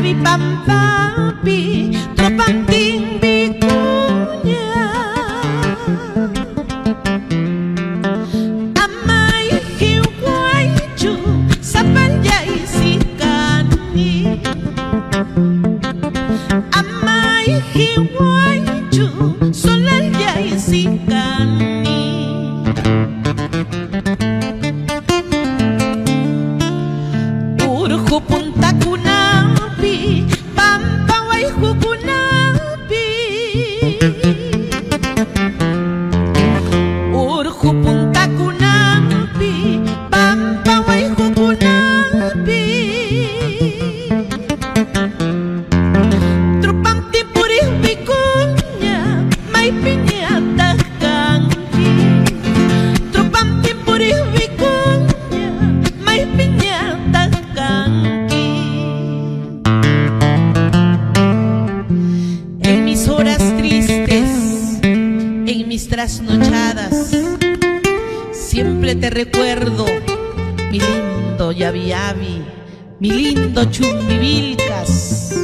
yabi pampapi tropanting bikunya amay hiwaichu sapanyay sikani amay hiwaichu solalyay sikani punta kunapi pampaway kukunapi urku punta kunapi pampaway kukunapi tropang tipurih bikunya may pinyatah kangki tropang tipurih bikunya may pinyatah kangki. En mis horas tristes, en mis trasnochadas, siempre te recuerdo, mi lindo Yabi Yabi, mi lindo Chumbivilcas.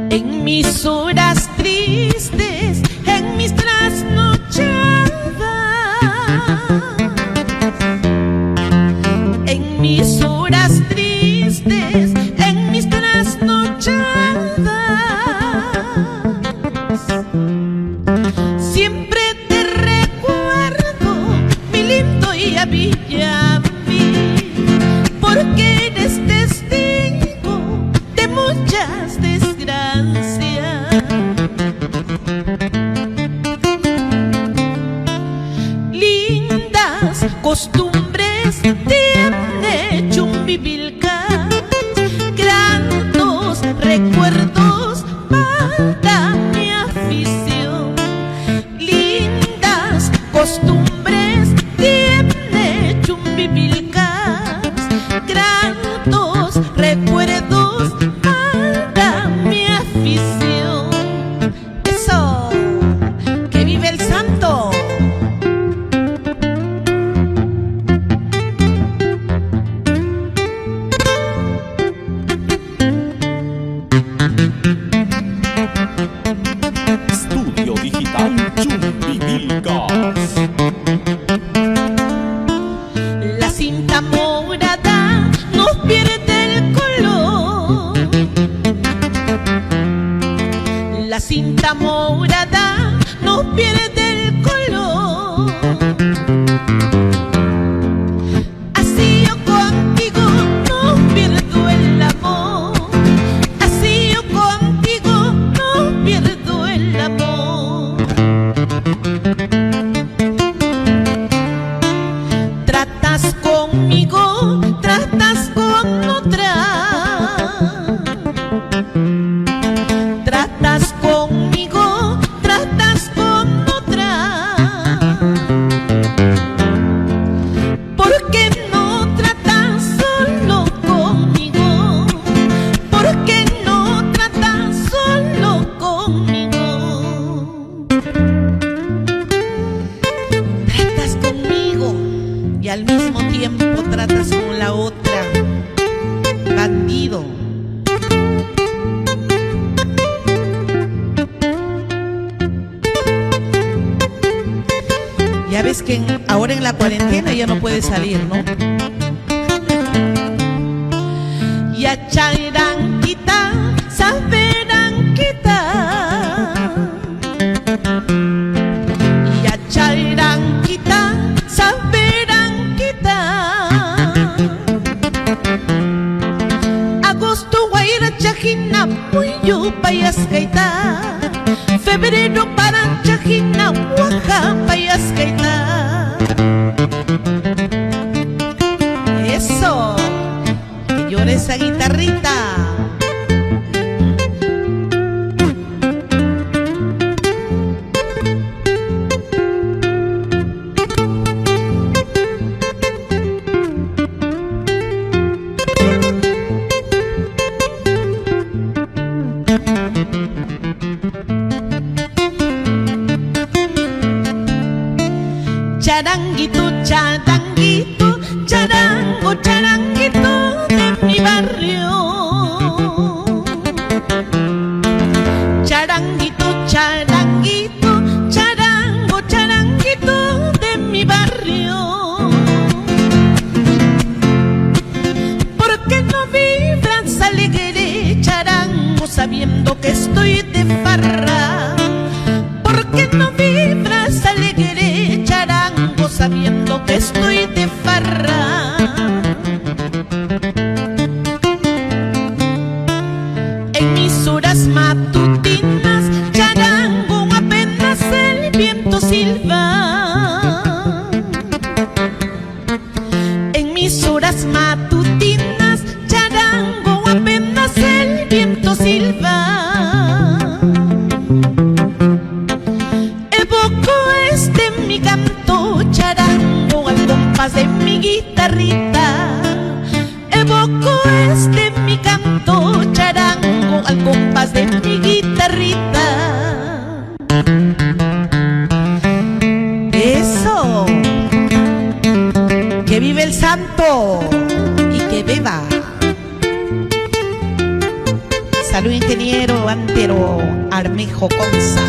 En mis horas tristes, en mis trasnochadas, en mis horas tristes, en mis trasnochadas, siempre te recuerdo, mi lindo Yabi Yabi, porque eres testigo de muchas desgracias. Lindas costumbres tiene Chumbivilcas, gratos recuerdos para mi afición. Lindas costumbres tiene Chumbivilcas, gratos recuerdos para mi afición. Eso, que vive el santo. Estudio Digital Chumbivilcas. La cinta morada no pierde el color. La cinta morada no pierde el color. Así yo contigo no pierdo el amor. Así yo contigo no pierdo el amor. Tratas conmigo, tratas con otra. Tratas conmigo, tratas con otra. ¿Por qué no tratas solo conmigo? ¿Por qué no tratas solo conmigo? Tratas conmigo y al mismo tiempo tratas con la otra. Bandido. Ya ves que ahora en la cuarentena ya no puedes salir, ¿no? Ya chairán quita, saberán quitar. Ya chairán quita, saberán quitar. Agosto guaira chajina, puyo payas gaita. Febrero para chajina, Oaxaca, payas gaita. Eso, que llore esa guitarrita. no vibras alegre, charango, sabiendo que estoy de farra? ¿Por qué no vibras alegre, charango, sabiendo que estoy de farra? En mis horas matutinas, charango, apenas el viento silba. En mis horas matutinas, charango, apenas el viento silba. Evoco mi canto, charango, al compás de mi guitarrita. Evoco mi canto, charango, al compás de mi guitarrita. Eso. Que vive el santo y que beba. Salud, ingeniero Antero Armejo Conza,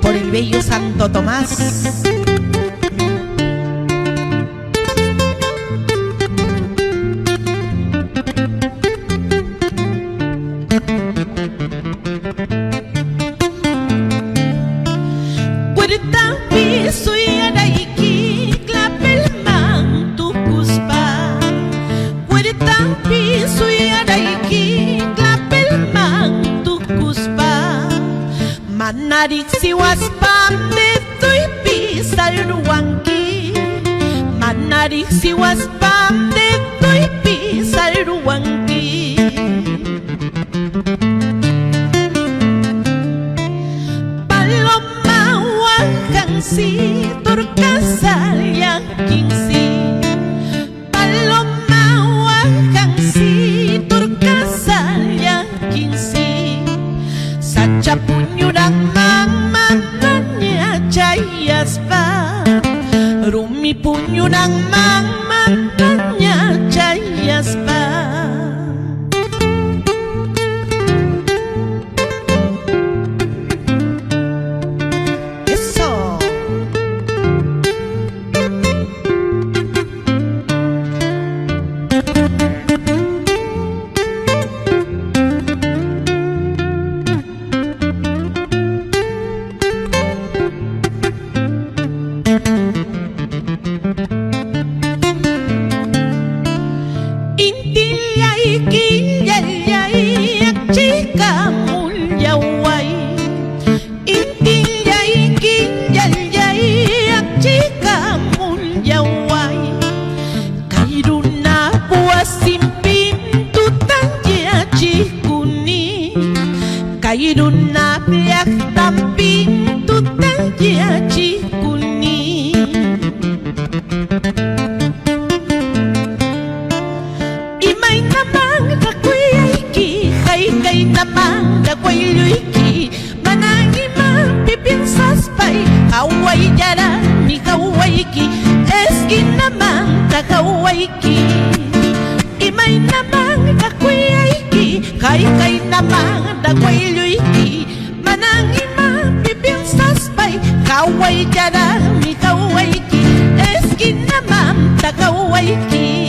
por el bello Santo Tomás. Puerta, piso y araiki, clapelman tu cuspa. Puerta, piso y araiki, clapelman tu cuspa. Manarik siwaspam de tuy pisal ruangki. Manarik siwaspam de tuy pisal ruangki. Paloma wangkangsi turkasal yakinsi. Paloma wangkangsi turkasal yakinsi. Sacha punyurang mangannya cayaspa. Rumi punyurang mangannya cayaspa. Eso. Kairuna biak tamping tutang ya cikuni. Imay namang dakwayki, kay namang dakwayki. Manangi mapipinsas pay, kaway yara ni kawayki. Eskin namang takawayki. Imay namang dakwayki, kay namang dakwayki. Manangi mapipinsas pay, kaway yara ni kawayki. Eskin namang takawayki.